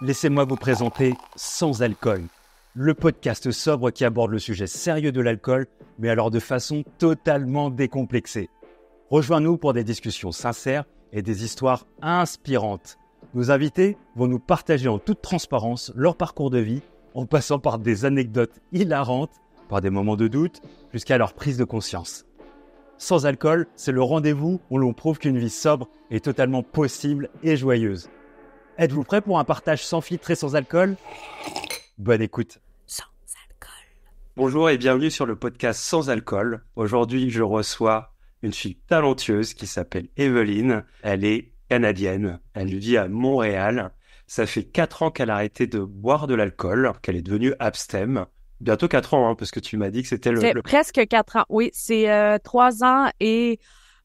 Laissez-moi vous présenter Sans Alcool, le podcast sobre qui aborde le sujet sérieux de l'alcool, mais alors de façon totalement décomplexée. Rejoins-nous pour des discussions sincères et des histoires inspirantes. Nos invités vont nous partager en toute transparence leur parcours de vie, en passant par des anecdotes hilarantes, par des moments de doute, jusqu'à leur prise de conscience. Sans Alcool, c'est le rendez-vous où l'on prouve qu'une vie sobre est totalement possible et joyeuse. Êtes-vous prêts pour un partage sans filtre et sans alcool ? Bonne écoute. Sans alcool. Bonjour et bienvenue sur le podcast Sans Alcool. Aujourd'hui, je reçois une fille talentueuse qui s'appelle Evelyne. Elle est canadienne. Elle vit à Montréal. Ça fait 4 ans qu'elle a arrêté de boire de l'alcool, qu'elle est devenue abstème. Bientôt 4 ans, parce que tu m'as dit que c'était C'est presque 4 ans. Oui, c'est 3 ans et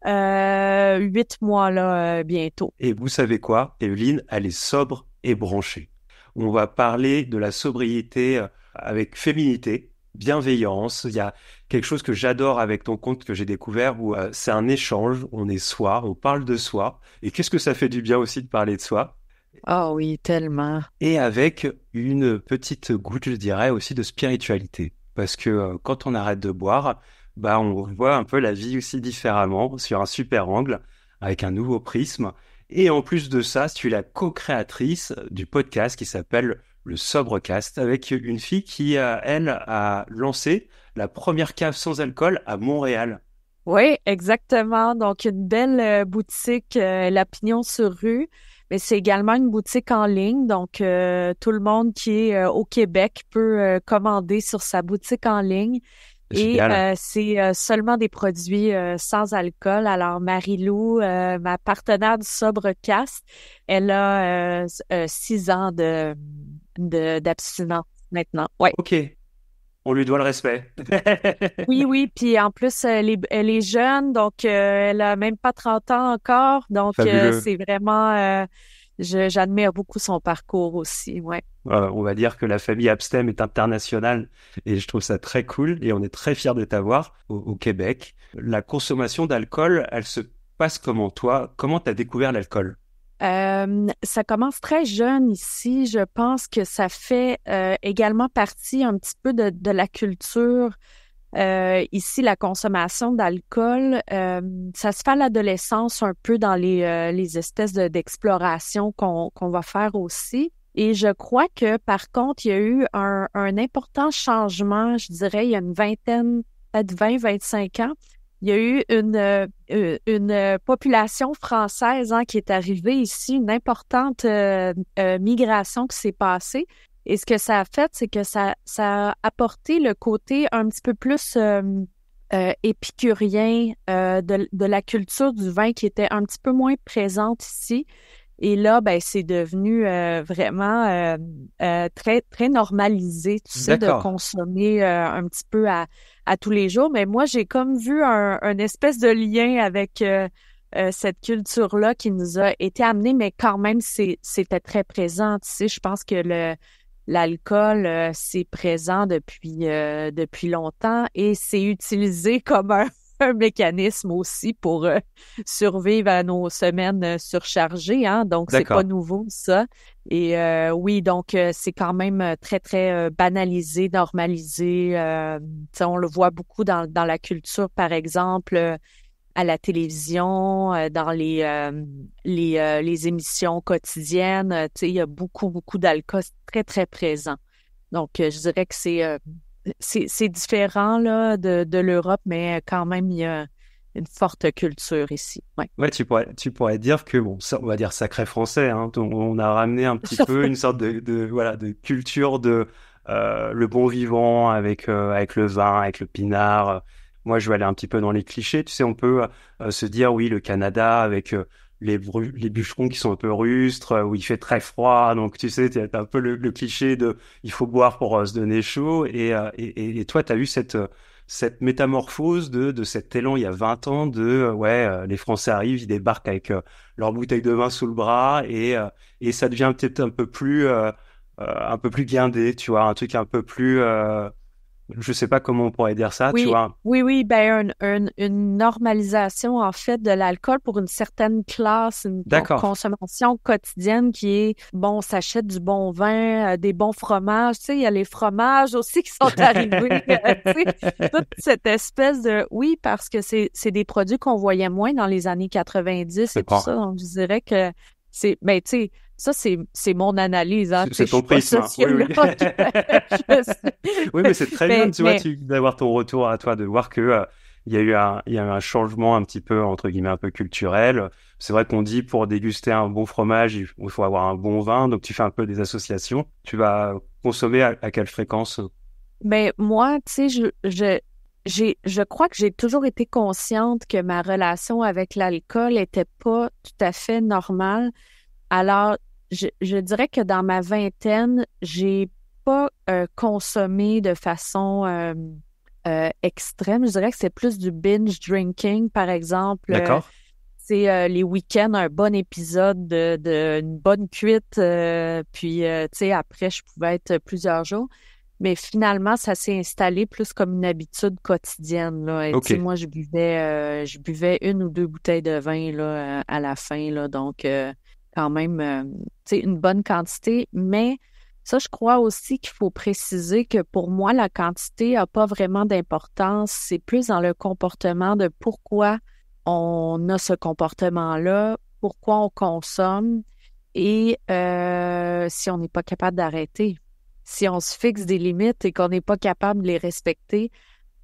8 mois là, bientôt. Et vous savez quoi? Evelyne, elle est sobre et branchée. On va parler de la sobriété avec féminité, bienveillance. Il y a quelque chose que j'adore avec ton compte que j'ai découvert où c'est un échange, on est soi, on parle de soi. Et qu'est-ce que ça fait du bien aussi de parler de soi? Ah oui, tellement. Et avec une petite goutte, je dirais, aussi de spiritualité. Parce que quand on arrête de boire, on voit un peu la vie aussi différemment, sur un super angle, avec un nouveau prisme. Et en plus de ça, tu es la co-créatrice du podcast qui s'appelle le Sobrecast, avec une fille qui, elle, a lancé la première cave sans alcool à Montréal. Oui, exactement. Donc, une belle boutique, La Pignon sur rue. Mais c'est également une boutique en ligne. Donc, tout le monde qui est au Québec peut commander sur sa boutique en ligne. Et c'est seulement des produits sans alcool. Alors, Marie-Lou, ma partenaire du Sobrecast, elle a 6 ans d'abstinence maintenant. Ouais. OK. On lui doit le respect. Oui. Puis en plus, elle est jeune, donc elle a même pas 30 ans encore. Donc, c'est vraiment... j'admire beaucoup son parcours aussi, ouais. On va dire que la famille Abstem est internationale et je trouve ça très cool et on est très fiers de t'avoir au Québec. La consommation d'alcool, elle se passe comment toi? Comment t'as découvert l'alcool? Ça commence très jeune ici. Je pense que ça fait également partie un petit peu de la culture. Ici, la consommation d'alcool, ça se fait à l'adolescence un peu dans les espèces d'exploration qu'on va faire aussi. Et je crois que, par contre, il y a eu un important changement, je dirais, il y a une vingtaine, peut-être 20-25 ans. Il y a eu une population française qui est arrivée ici, une importante migration qui s'est passée. Et ce que ça a fait, c'est que ça a apporté le côté un petit peu plus épicurien de la culture du vin qui était un petit peu moins présente ici. Et là, c'est devenu vraiment très, très normalisé, tu sais, de consommer un petit peu à tous les jours. Mais moi, j'ai comme vu un espèce de lien avec cette culture-là qui nous a été amenée, mais quand même, c'était très présent. Tu sais, je pense que l'alcool, c'est présent depuis longtemps et c'est utilisé comme un mécanisme aussi pour survivre à nos semaines surchargées, donc c'est pas nouveau ça. Et oui, donc c'est quand même très, très banalisé, normalisé. On le voit beaucoup dans la culture, par exemple, à la télévision, dans les émissions quotidiennes. Il y a beaucoup, beaucoup d'alcool très, très présent. Donc, je dirais que c'est différent là, de l'Europe, mais quand même, il y a une forte culture ici. Ouais, tu pourrais dire que, ça, on va dire sacré français, on a ramené un petit peu une sorte de culture de le bon vivant avec le vin, avec le pinard. Moi, je vais aller un petit peu dans les clichés. Tu sais, on peut se dire, oui, le Canada avec les bûcherons qui sont un peu rustres, où il fait très froid. Donc, tu sais, t'as un peu le cliché de il faut boire pour se donner chaud. Et toi, t'as eu cette métamorphose de cet élan il y a 20 ans les Français arrivent, ils débarquent avec leur bouteille de vin sous le bras et ça devient peut-être un peu plus guindé, tu vois, un truc un peu plus Je sais pas comment on pourrait dire ça, tu Oui, vois. oui, ben une normalisation en fait de l'alcool pour une certaine classe, une D'accord. consommation quotidienne qui est bon, on s'achète du bon vin, des bons fromages, tu sais, il y a les fromages aussi qui sont arrivés, tu sais, toute cette espèce de oui parce que c'est des produits qu'on voyait moins dans les années 90 et tout D'accord. ça, donc je dirais que c'est ben tu sais ça, c'est mon analyse, hein. Tu sais, C'est je ton suis pas prisme, hein. Oui, oui. sociologue. Oui, mais c'est très bien, tu vois, Mais, d'avoir ton retour à toi, de voir que il y a eu un changement un petit peu, entre guillemets, un peu culturel. C'est vrai qu'on dit pour déguster un bon fromage, il faut avoir un bon vin, donc tu fais un peu des associations. Tu vas consommer à quelle fréquence? ben moi, tu sais, je crois que j'ai toujours été consciente que ma relation avec l'alcool était pas tout à fait normale. Alors, je dirais que dans ma vingtaine, j'ai pas consommé de façon extrême. Je dirais que c'est plus du binge drinking, par exemple. D'accord? C'est les week-ends, un bon épisode une bonne cuite, puis tu sais, après, je pouvais être plusieurs jours. Mais finalement, ça s'est installé plus comme une habitude quotidienne, là. Et tu Ok. sais, moi, je buvais une ou deux bouteilles de vin, là, à la fin, là. Donc, quand même, tu sais, une bonne quantité. Mais ça, je crois aussi qu'il faut préciser que pour moi, la quantité n'a pas vraiment d'importance. C'est plus dans le comportement de pourquoi on a ce comportement-là, pourquoi on consomme et si on n'est pas capable d'arrêter. Si on se fixe des limites et qu'on n'est pas capable de les respecter,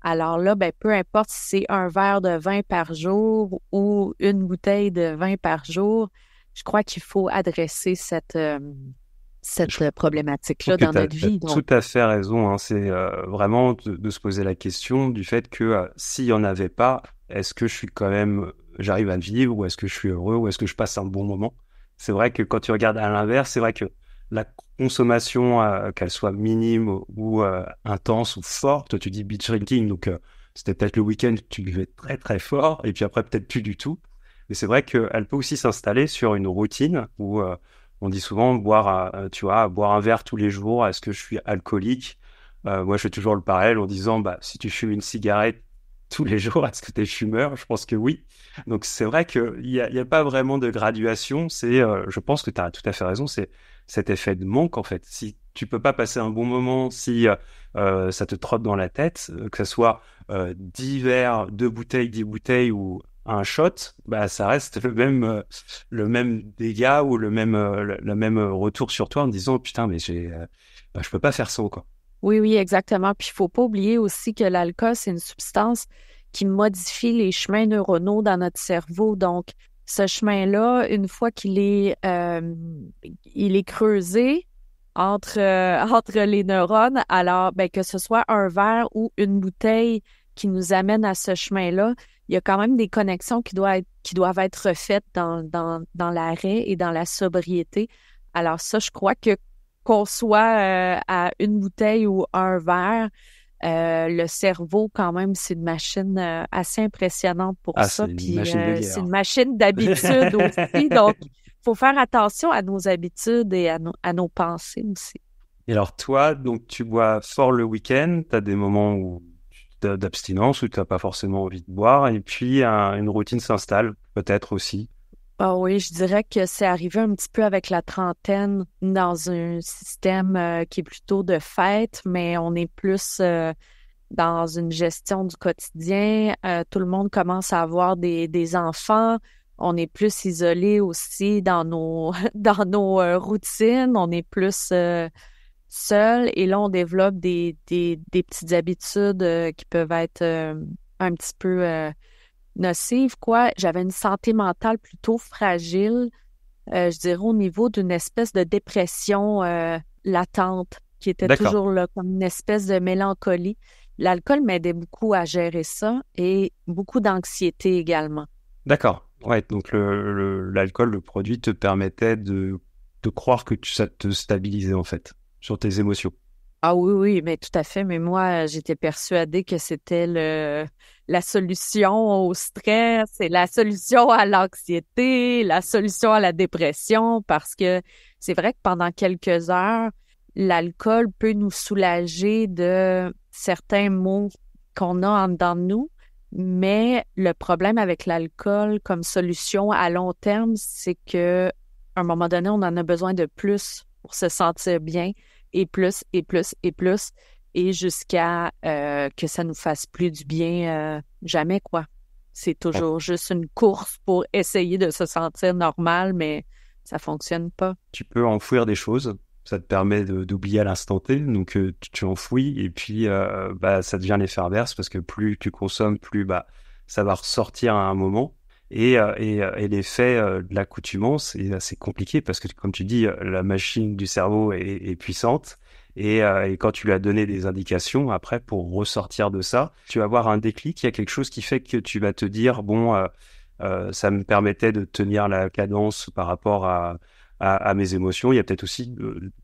alors là, ben, peu importe si c'est un verre de vin par jour ou une bouteille de vin par jour, je crois qu'il faut adresser cette Trouve problématique-là que dans tu as notre vie. Donc, tout à fait raison, hein. C'est vraiment de se poser la question du fait que s'il y en avait pas, est-ce que je suis quand même, j'arrive à le vivre, ou est-ce que je suis heureux, ou est-ce que je passe un bon moment? C'est vrai que quand tu regardes à l'inverse, c'est vrai que la consommation, qu'elle soit minime ou intense ou forte, toi, tu dis beach drinking, donc c'était peut-être le week-end, tu buvais très très fort, et puis après peut-être plus du tout. Mais c'est vrai qu'elle peut aussi s'installer sur une routine où on dit souvent boire, tu vois, boire un verre tous les jours. Est-ce que je suis alcoolique? Moi, je fais toujours le parallèle en disant, bah, si tu fumes une cigarette tous les jours, est-ce que tu es fumeur? Je pense que oui. Donc, c'est vrai il y a pas vraiment de graduation. Je pense que tu as tout à fait raison. C'est cet effet de manque, en fait. Si tu peux pas passer un bon moment, si ça te trotte dans la tête, que ce soit 10 verres, 2 bouteilles, 10 bouteilles ou un shot, bah, ça reste le même dégât ou le même retour sur toi en disant, oh, putain, mais je peux pas faire ça, quoi. oui, oui, exactement. Puis il faut pas oublier aussi que l'alcool, c'est une substance qui modifie les chemins neuronaux dans notre cerveau. Donc, ce chemin-là, une fois il est creusé entre les neurones, alors ben, que ce soit un verre ou une bouteille qui nous amène à ce chemin-là, il y a quand même des connexions qui doivent être refaites dans l'arrêt et dans la sobriété. Alors ça, je crois que qu'on soit à une bouteille ou un verre, le cerveau, quand même, c'est une machine assez impressionnante pour Ah, c'est ça. une Puis machine de c'est une guerre. machine d'habitude aussi. Donc, il faut faire attention à nos habitudes et à nos pensées aussi. Et alors, toi, donc, tu bois fort le week-end, tu as des moments d'abstinence où tu n'as pas forcément envie de boire, et puis une routine s'installe, peut-être aussi. Ah oui, je dirais que c'est arrivé un petit peu avec la trentaine dans un système qui est plutôt de fête, mais on est plus dans une gestion du quotidien. Tout le monde commence à avoir des enfants. On est plus isolé aussi dans nos dans nos routines. On est plus seul. Et là, on développe des petites habitudes qui peuvent être un petit peu nocives, quoi. J'avais une santé mentale plutôt fragile, je dirais au niveau d'une espèce de dépression latente qui était D'accord, toujours là, comme une espèce de mélancolie. L'alcool m'aidait beaucoup à gérer ça et beaucoup d'anxiété également. d'accord. Ouais, donc l'alcool, le produit te permettait de croire que ça te stabilisait, en fait, sur tes émotions. Ah oui, oui, mais tout à fait. Mais moi, j'étais persuadée que c'était la solution au stress et la solution à l'anxiété, la solution à la dépression, parce que c'est vrai que pendant quelques heures, l'alcool peut nous soulager certains maux qu'on a en dedans de nous. Mais le problème avec l'alcool comme solution à long terme, c'est que à un moment donné, on en a besoin de plus pour se sentir bien, et plus, et plus, et plus, et jusqu'à que ça nous fasse plus du bien jamais, quoi. C'est toujours juste une course pour essayer de se sentir normal, mais ça fonctionne pas. Tu peux enfouir des choses, ça te permet d'oublier à l'instant T, donc tu enfouis, et puis ça devient l'effet inverse, parce que plus tu consommes, plus ça va ressortir à un moment. Et l'effet de l'accoutumance est assez compliqué parce que, comme tu dis, la machine du cerveau est puissante. Et quand tu lui as donné des indications, après, pour ressortir de ça, tu vas avoir un déclic. Il y a quelque chose qui fait que tu vas te dire, bon, ça me permettait de tenir la cadence par rapport à mes émotions. Il y a peut-être aussi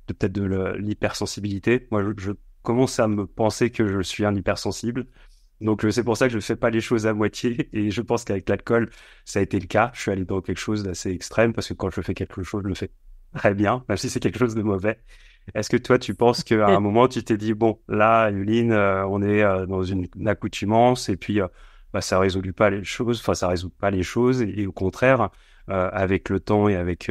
peut-être de l'hypersensibilité. Moi, je commence à me penser que je suis un hypersensible. Donc, c'est pour ça que je ne fais pas les choses à moitié. Et je pense qu'avec l'alcool, ça a été le cas. Je suis allé dans quelque chose d'assez extrême parce que quand je fais quelque chose, je le fais très bien, même si c'est quelque chose de mauvais. Est-ce que toi, tu penses qu'à un moment, tu t'es dit, bon, là, Yuline, on est dans une accoutumance et puis ça résout pas les choses, enfin, ça résout pas les choses. Et au contraire, avec le temps et avec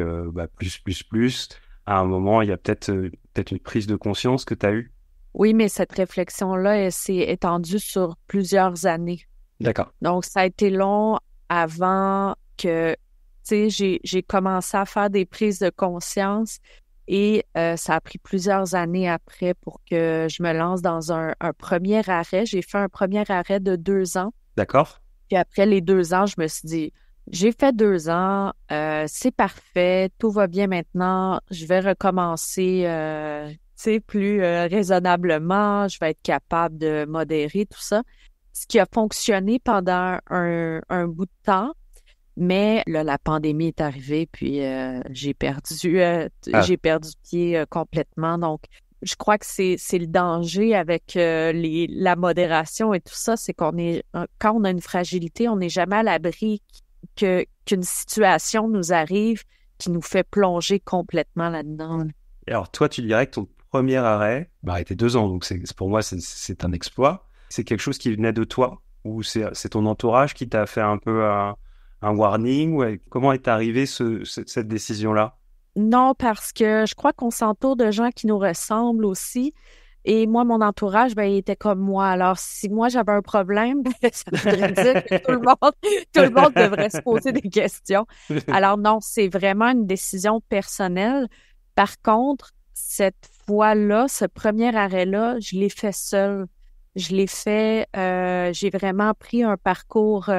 plus, à un moment, il y a peut-être une prise de conscience que tu as eue. Oui, mais cette réflexion-là, elle s'est étendue sur plusieurs années. D'accord. Donc, ça a été long avant que, tu sais, j'ai commencé à faire des prises de conscience et ça a pris plusieurs années après pour que je me lance dans un premier arrêt. J'ai fait un premier arrêt de 2 ans. D'accord. Puis après les 2 ans, je me suis dit, j'ai fait 2 ans, c'est parfait, tout va bien maintenant, je vais recommencer, tu sais, plus raisonnablement, je vais être capable de modérer tout ça. Ce qui a fonctionné pendant un bout de temps, mais là, la pandémie est arrivée, puis j'ai perdu pied complètement. Donc, je crois que c'est le danger avec la modération et tout ça, c'est quand on a une fragilité, on n'est jamais à l'abri qu'une situation nous arrive qui nous fait plonger complètement là-dedans. Et alors, toi, tu dirais que ton premier arrêt, était 2 ans, donc pour moi, c'est un exploit. C'est quelque chose qui venait de toi ou c'est ton entourage qui t'a fait un peu un warning? Ouais. Comment est arrivée cette décision-là? Non, parce que je crois qu'on s'entoure de gens qui nous ressemblent aussi. Et moi, mon entourage, il était comme moi. Alors, si moi, j'avais un problème, ça voudrait dire que tout le monde devrait se poser des questions. Alors, non, c'est vraiment une décision personnelle. Par contre, cette fois-là, ce premier arrêt-là, je l'ai fait seule. Je l'ai fait, j'ai vraiment pris un parcours,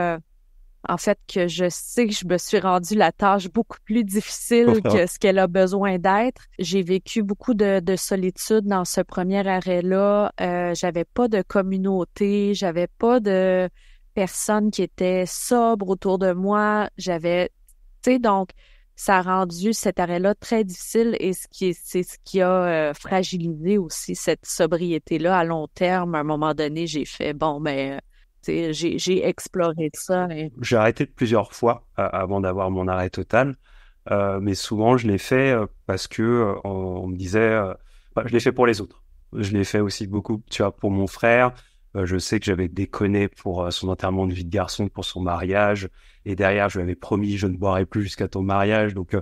en fait, que je sais que je me suis rendu la tâche beaucoup plus difficile que ce qu'elle a besoin d'être. J'ai vécu beaucoup de solitude dans ce premier arrêt-là. J'avais pas de communauté, j'avais pas de personnes qui étaient sobres autour de moi. Tu sais, donc, ça a rendu cet arrêt-là très difficile et c'est ce qui a fragilisé aussi cette sobriété-là à long terme. À un moment donné, j'ai fait, j'ai exploré ça. J'ai arrêté plusieurs fois avant d'avoir mon arrêt total, mais souvent je l'ai fait parce que on me disait, je l'ai fait pour les autres. Je l'ai fait aussi beaucoup, tu vois, pour mon frère. Je sais que j'avais déconné pour son enterrement de vie de garçon, pour son mariage, et derrière je lui avais promis je ne boirai plus jusqu'à ton mariage. Donc,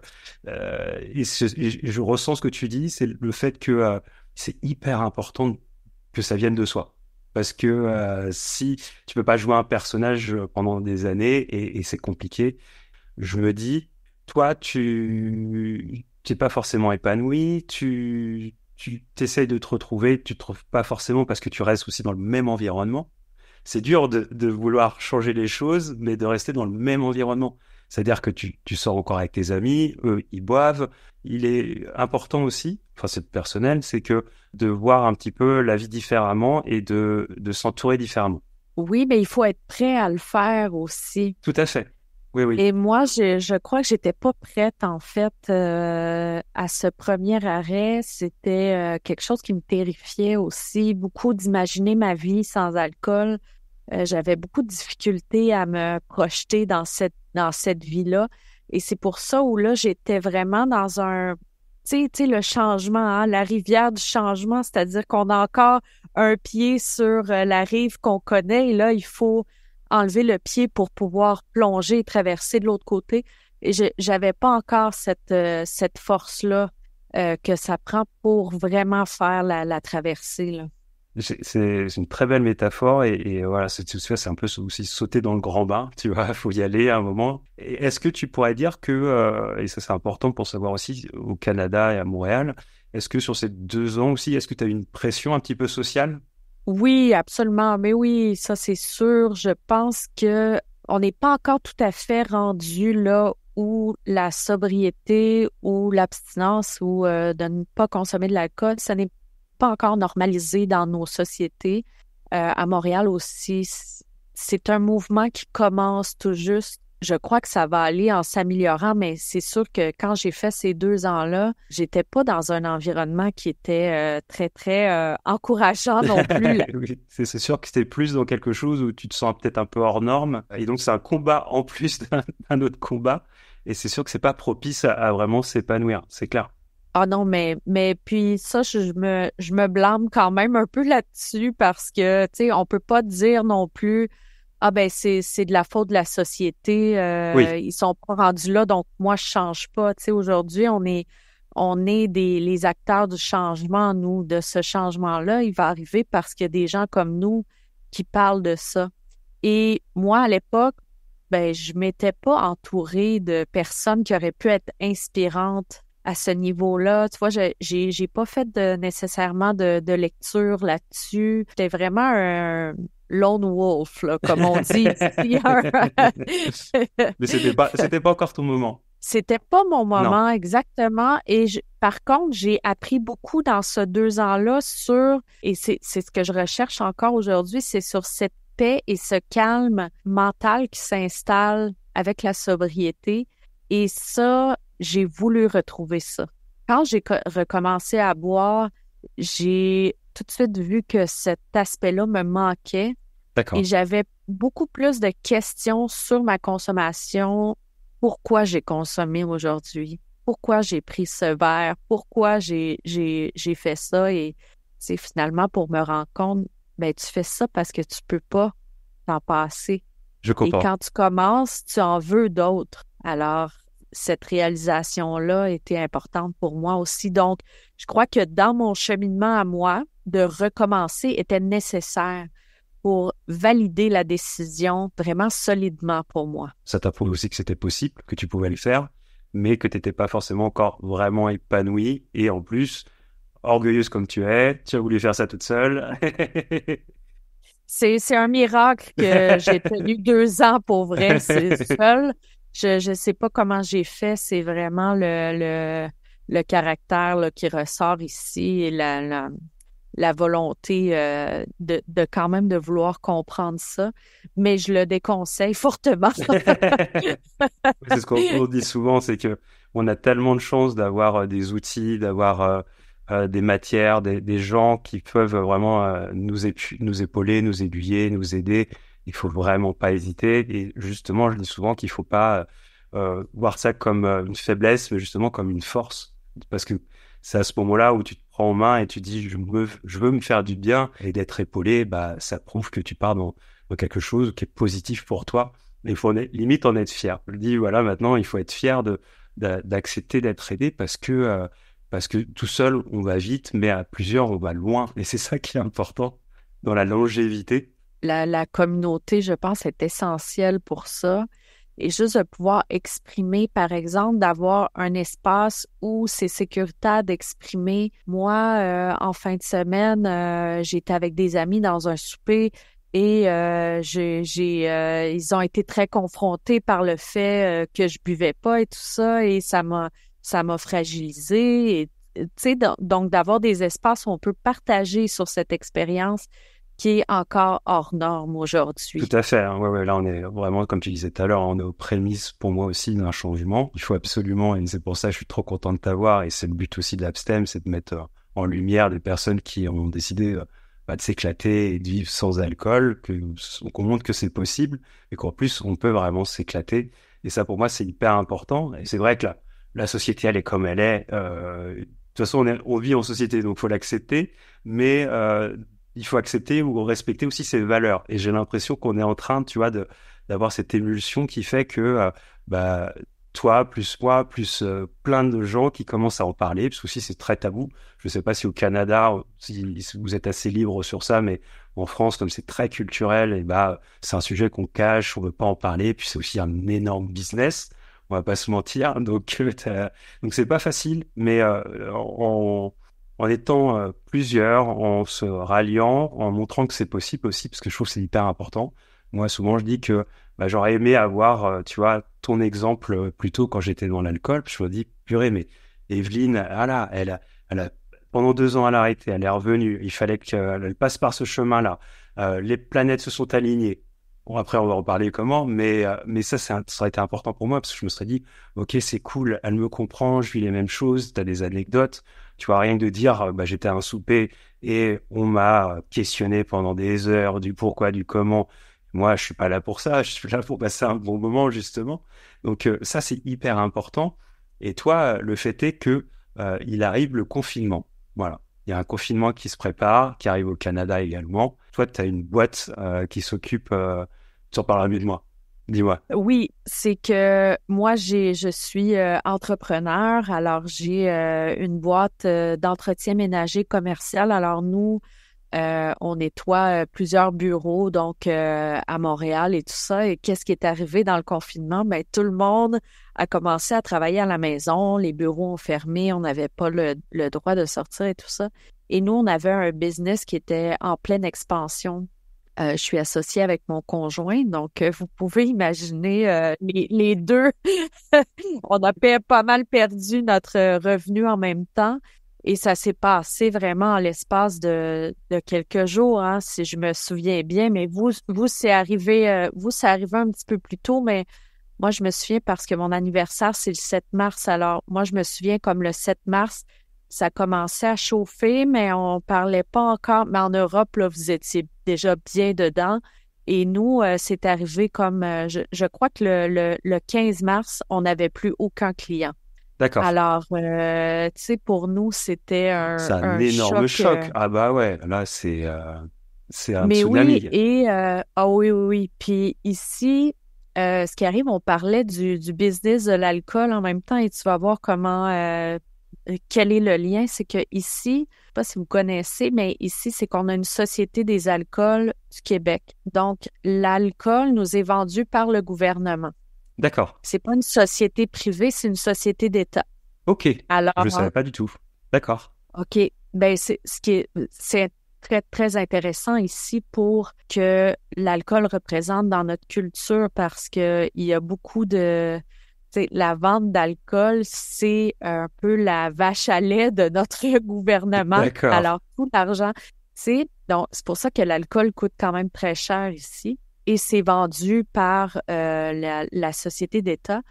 et je ressens ce que tu dis, c'est le fait que c'est hyper important que ça vienne de soi. Parce que si tu peux pas jouer un personnage pendant des années et c'est compliqué, je me dis, toi, tu n'es pas forcément épanoui, tu t'essayes de te retrouver, tu te trouves pas forcément parce que tu restes aussi dans le même environnement. C'est dur de vouloir changer les choses, mais de rester dans le même environnement. C'est-à-dire que tu sors encore avec tes amis, eux, ils boivent. Il est important aussi, enfin c'est personnel, c'est que de voir un petit peu la vie différemment et de s'entourer différemment. Oui, mais il faut être prêt à le faire aussi. Tout à fait. Oui, oui. Et moi, je crois que j'étais pas prête, en fait, à ce premier arrêt. C'était quelque chose qui me terrifiait aussi, beaucoup d'imaginer ma vie sans alcool. J'avais beaucoup de difficultés à me projeter dans cette vie-là. Et c'est pour ça où là, j'étais vraiment dans tu sais, le changement, hein, la rivière du changement, c'est-à-dire qu'on a encore un pied sur la rive qu'on connaît et là, il faut enlever le pied pour pouvoir plonger et traverser de l'autre côté. Et j'avais pas encore cette force-là que ça prend pour vraiment faire la traversée, là. C'est une très belle métaphore et voilà, c'est un peu aussi sauter dans le grand bain, tu vois, faut y aller à un moment. Et est-ce que tu pourrais dire que, et ça c'est important pour savoir aussi au Canada et à Montréal, est-ce que sur ces 2 ans aussi, est-ce que tu as eu une pression un petit peu sociale? Oui, absolument. Mais oui, ça c'est sûr. Je pense que on n'est pas encore tout à fait rendu là où la sobriété ou l'abstinence ou de ne pas consommer de l'alcool, ça n'est pas encore normalisé dans nos sociétés. À Montréal aussi, c'est un mouvement qui commence tout juste. Je crois que ça va aller en s'améliorant, mais c'est sûr que quand j'ai fait ces 2 ans-là, j'étais pas dans un environnement qui était très, très encourageant non plus. Oui, c'est sûr que c'était plus dans quelque chose où tu te sens peut-être un peu hors norme. Et donc, c'est un combat en plus d'un autre combat. Et c'est sûr que c'est pas propice à vraiment s'épanouir, c'est clair. Ah non, mais puis ça, je me blâme quand même un peu là-dessus parce que, tu sais, on peut pas dire non plus, ah ben c'est de la faute de la société, Oui, ils sont pas rendus là, donc moi je change pas. Tu sais, aujourd'hui, on est les acteurs du changement, nous, de ce changement-là. Il va arriver parce qu'il y a des gens comme nous qui parlent de ça. Et moi, à l'époque, ben, je m'étais pas entourée de personnes qui auraient pu être inspirantes à ce niveau-là. Tu vois, j'ai pas fait nécessairement de lecture là-dessus. J'étais vraiment un lone wolf, là, comme on dit ici. mais c'était pas encore ton moment. C'était pas mon Non, moment exactement. Et par contre, j'ai appris beaucoup dans ce 2 ans-là et c'est ce que je recherche encore aujourd'hui, c'est sur cette paix et ce calme mental qui s'installe avec la sobriété. Et ça, j'ai voulu retrouver ça. Quand j'ai recommencé à boire, j'ai tout de suite vu que cet aspect-là me manquait et d'accord. j'avais beaucoup plus de questions sur ma consommation. Pourquoi j'ai consommé aujourd'hui? Pourquoi j'ai pris ce verre? Pourquoi j'ai fait ça? Et c'est finalement pour me rendre compte, ben tu fais ça parce que tu peux pas t'en passer. Je Et comprends. quand tu commences, tu en veux d'autres. Alors, cette réalisation-là était importante pour moi aussi. Donc, je crois que dans mon cheminement à moi, de recommencer était nécessaire pour valider la décision vraiment solidement pour moi. Ça t'a prouvé aussi que c'était possible, que tu pouvais le faire, mais que tu n'étais pas forcément encore vraiment épanoui. Et en plus, orgueilleuse comme tu es, tu as voulu faire ça toute seule. C'est un miracle que j'ai tenu 2 ans pour vrai, c'est seul. Je sais pas comment j'ai fait, c'est vraiment le caractère là, qui ressort ici et la volonté de quand même de vouloir comprendre ça, mais je le déconseille fortement. C'est ce qu'on dit souvent, c'est que on a tellement de chance d'avoir des outils, d'avoir des matières, des gens qui peuvent vraiment nous épauler, nous aiguiller, nous aider. Il faut vraiment pas hésiter. Et justement, je dis souvent qu'il faut pas voir ça comme une faiblesse, mais justement comme une force. Parce que c'est à ce moment-là où tu te prends en main et tu dis je veux me faire du bien et d'être épaulé, bah ça prouve que tu pars dans quelque chose qui est positif pour toi. Mais il faut limite en être fier. Je dis voilà, maintenant il faut être fier d'accepter d'être aidé parce que tout seul on va vite, mais à plusieurs on va loin. Et c'est ça qui est important dans la longévité. La communauté, je pense, est essentielle pour ça. Et juste de pouvoir exprimer, par exemple, d'avoir un espace où c'est sécuritaire d'exprimer. Moi, en fin de semaine, j'étais avec des amis dans un souper et ils ont été très confrontés par le fait que je buvais pas et tout ça et ça m'a fragilisée. Et, tu sais, donc d'avoir des espaces où on peut partager sur cette expérience qui est encore hors norme Tout aujourd'hui. à fait, hein. Ouais, ouais, là, on est vraiment, comme tu disais tout à l'heure, on est aux prémices, pour moi aussi, d'un changement. Il faut absolument, et c'est pour ça que je suis trop content de t'avoir, et c'est le but aussi de l'Abstem, c'est de mettre en lumière des personnes qui ont décidé de s'éclater et de vivre sans alcool, qu'on montre que c'est possible, et qu'en plus, on peut vraiment s'éclater. Et ça, pour moi, c'est hyper important. Et c'est vrai que la société, elle est comme elle est. De toute façon, on vit en société, donc faut l'accepter. Mais il faut accepter ou respecter aussi ses valeurs. Et j'ai l'impression qu'on est en train, tu vois, d'avoir cette émulsion qui fait que bah, toi, plus moi, plus plein de gens qui commencent à en parler, parce que aussi c'est très tabou. Je ne sais pas si au Canada, si vous êtes assez libre sur ça, mais en France, comme c'est très culturel, et bah, c'est un sujet qu'on cache, on veut pas en parler, puis c'est aussi un énorme business, on va pas se mentir. Donc c'est pas facile, mais en étant plusieurs, en se ralliant, en montrant que c'est possible aussi, parce que je trouve que c'est hyper important. Moi, souvent, je dis que bah, j'aurais aimé avoir, tu vois, ton exemple plus tôt quand j'étais dans l'alcool. Puis je me dis, purée, mais Evelyne, ah là, elle a, pendant 2 ans, elle a arrêté, elle est revenue. Il fallait qu'elle passe par ce chemin-là. Les planètes se sont alignées. Bon, après, on va reparler comment, mais ça, ça aurait été important pour moi parce que je me serais dit, ok, c'est cool, elle me comprend, je vis les mêmes choses, t'as des anecdotes. Tu vois, rien que de dire, bah, j'étais à un souper et on m'a questionné pendant des heures du pourquoi, du comment. Moi, je suis pas là pour ça. Je suis là pour passer un bon moment, justement. Donc, ça, c'est hyper important. Et toi, le fait est que il arrive le confinement. Voilà. Il y a un confinement qui se prépare, qui arrive au Canada également. Toi, tu as une boîte qui s'occupe... tu en parleras mieux de moi. Dis-moi. Oui, c'est que moi, je suis entrepreneur. Alors, j'ai une boîte d'entretien ménager commercial. Alors, nous, on nettoie plusieurs bureaux, donc à Montréal et tout ça. Et qu'est-ce qui est arrivé dans le confinement? Ben, tout le monde a commencé à travailler à la maison. Les bureaux ont fermé. On n'avait pas le droit de sortir et tout ça. Et nous, on avait un business qui était en pleine expansion. Je suis associée avec mon conjoint, donc vous pouvez imaginer les deux. On a pas mal perdu notre revenu en même temps et ça s'est passé vraiment en l'espace de quelques jours, hein, si je me souviens bien. Mais vous c'est arrivé, c'est arrivé un petit peu plus tôt, mais moi je me souviens parce que mon anniversaire c'est le 7 mars. Alors moi je me souviens comme le 7 mars. Ça commençait à chauffer, mais on parlait pas encore. Mais en Europe, là, vous étiez déjà bien dedans. Et nous, c'est arrivé comme, je crois que le 15 mars, on n'avait plus aucun client. D'accord. Alors, tu sais, pour nous, c'était C'est un un énorme choc. choc. Ah bah ouais, là, c'est un Mais oui, tsunami. et ah oui, oui, oui. Puis ici, ce qui arrive, on parlait du business de l'alcool en même temps, et tu vas voir comment quel est le lien. C'est que ici, je sais pas si vous connaissez, mais ici, c'est qu'on a une Société des alcools du Québec. Donc, l'alcool nous est vendu par le gouvernement. D'accord. C'est pas une société privée, c'est une société d'État. Ok. Alors, Je savais pas du tout. D'accord. OK. Ben, c'est très, très intéressant ici pour que l'alcool représente dans notre culture parce que il y a beaucoup de, tu sais, la vente d'alcool, c'est un peu la vache à lait de notre gouvernement. D'accord. Alors, tout l'argent, donc, c'est pour ça que l'alcool coûte quand même très cher ici et c'est vendu par la société d'État.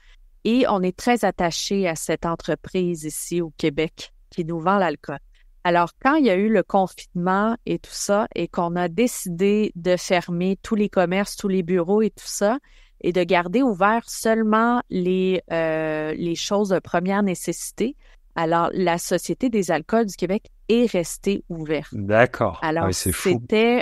Et on est très attaché à cette entreprise ici au Québec qui nous vend l'alcool. Alors, quand il y a eu le confinement et tout ça, et qu'on a décidé de fermer tous les commerces, tous les bureaux et tout ça, et de garder ouvert seulement les choses de première nécessité, alors la Société des alcools du Québec est restée ouverte. D'accord. Ah Alors, oui, c'est fou. c'était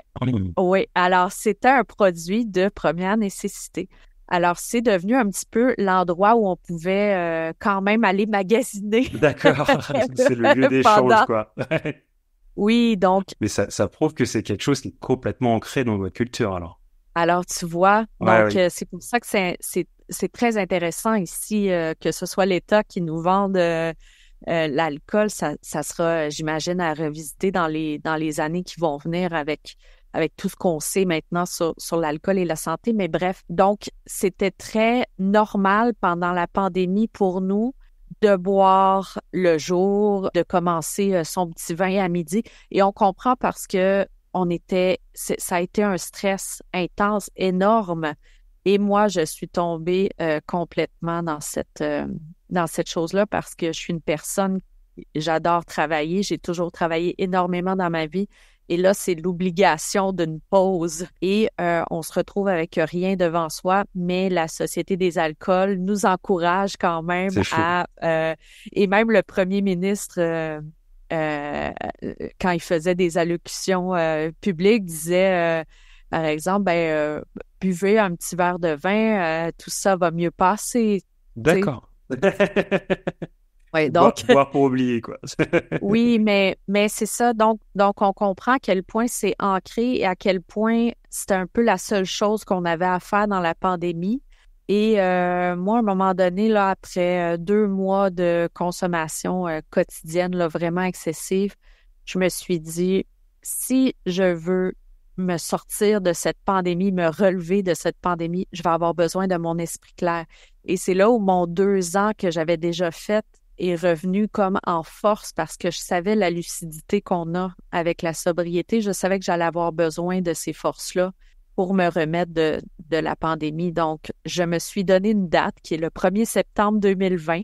un produit de première nécessité. Alors, c'est devenu un petit peu l'endroit où on pouvait quand même aller magasiner D'accord. C'est le lieu d'échange, pendant. quoi. Oui, donc, Mais ça prouve que c'est quelque chose qui est complètement ancré dans votre culture, alors. alors tu vois, Ouais, donc oui. c'est pour ça que c'est très intéressant ici que ce soit l'État qui nous vende l'alcool. Ça sera, j'imagine, à revisiter dans les années qui vont venir avec tout ce qu'on sait maintenant sur l'alcool et la santé. Mais bref, donc, c'était très normal pendant la pandémie pour nous de boire le jour, de commencer son petit vin à midi. Et on comprend parce que ça a été un stress intense, énorme. Et moi, je suis tombée complètement dans cette chose-là parce que je suis une personne, j'adore travailler. J'ai toujours travaillé énormément dans ma vie. Et là, c'est l'obligation d'une pause et on se retrouve avec rien devant soi, mais la Société des alcools nous encourage quand même à... et même le premier ministre, quand il faisait des allocutions publiques, disait, par exemple, buvez un petit verre de vin, tout ça va mieux passer. D'accord. Ouais, donc boire pour oublier, quoi. oui, mais c'est ça. Donc on comprend à quel point c'est ancré et à quel point c'était un peu la seule chose qu'on avait à faire dans la pandémie. Et moi, à un moment donné, là, après 2 mois de consommation quotidienne, là, vraiment excessive, je me suis dit, si je veux me sortir de cette pandémie, me relever de cette pandémie, je vais avoir besoin de mon esprit clair. Et c'est là où mon 2 ans que j'avais déjà fait est revenu comme en force parce que je savais la lucidité qu'on a avec la sobriété. Je savais que j'allais avoir besoin de ces forces-là pour me remettre de la pandémie. Donc, je me suis donné une date qui est le 1er septembre 2020.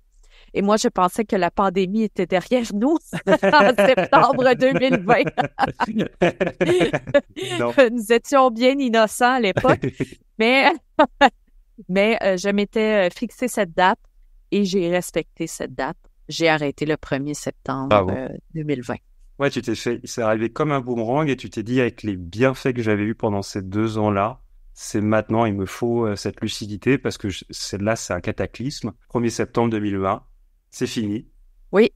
Et moi, je pensais que la pandémie était derrière nous en septembre 2020. Non. Nous étions bien innocents à l'époque, mais je m'étais fixé cette date et j'ai respecté cette date. J'ai arrêté le 1er septembre 2020. Ouais, c'est arrivé comme un boomerang et tu t'es dit, avec les bienfaits que j'avais eus pendant ces 2 ans-là, c'est maintenant, il me faut cette lucidité parce que c'est un cataclysme. 1er septembre 2020, c'est fini. Oui,